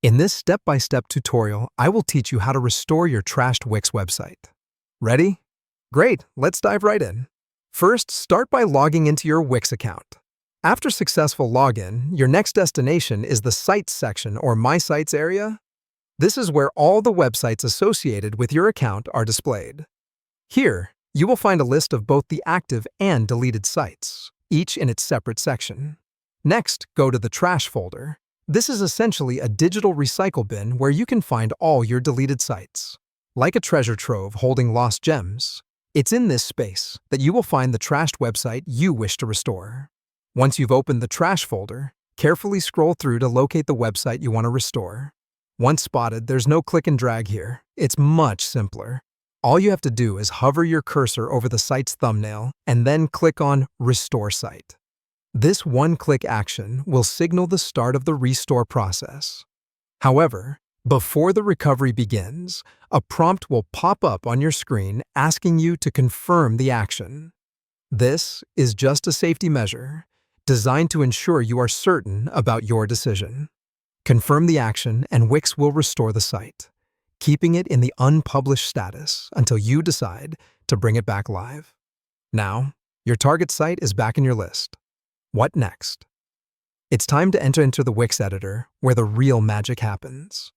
In this step-by-step tutorial, I will teach you how to restore your trashed Wix website. Ready? Great, let's dive right in. First, start by logging into your Wix account. After successful login, your next destination is the Sites section or My Sites area. This is where all the websites associated with your account are displayed. Here, you will find a list of both the active and deleted sites, each in its separate section. Next, go to the Trash folder. This is essentially a digital recycle bin where you can find all your deleted sites. Like a treasure trove holding lost gems, it's in this space that you will find the trashed website you wish to restore. Once you've opened the Trash folder, carefully scroll through to locate the website you want to restore. Once spotted, there's no click and drag here. It's much simpler. All you have to do is hover your cursor over the site's thumbnail and then click on Restore Site. This one-click action will signal the start of the restore process. However, before the recovery begins, a prompt will pop up on your screen asking you to confirm the action. This is just a safety measure designed to ensure you are certain about your decision. Confirm the action and Wix will restore the site, keeping it in the unpublished status until you decide to bring it back live. Now, your target site is back in your list. What next? It's time to enter into the Wix editor, where the real magic happens.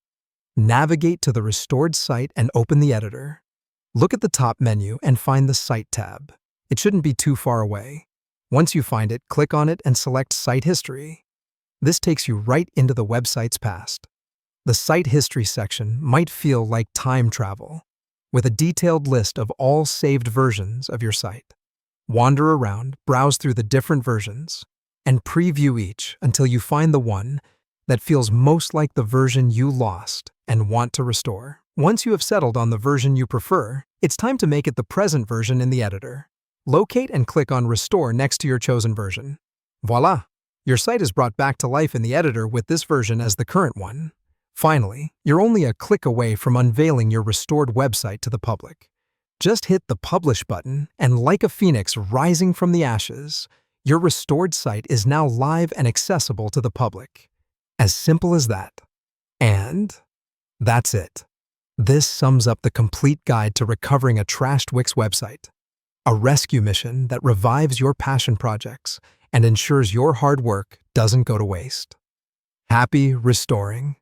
Navigate to the restored site and open the editor. Look at the top menu and find the Site tab. It shouldn't be too far away. Once you find it, click on it and select Site History. This takes you right into the website's past. The Site History section might feel like time travel, with a detailed list of all saved versions of your site. Wander around, browse through the different versions, and preview each until you find the one that feels most like the version you lost and want to restore. Once you have settled on the version you prefer, it's time to make it the present version in the editor. Locate and click on Restore next to your chosen version. Voila! Your site is brought back to life in the editor with this version as the current one. Finally, you're only a click away from unveiling your restored website to the public. Just hit the Publish button, and like a phoenix rising from the ashes, your restored site is now live and accessible to the public. As simple as that. And that's it. This sums up the complete guide to recovering a trashed Wix website. A rescue mission that revives your passion projects and ensures your hard work doesn't go to waste. Happy restoring!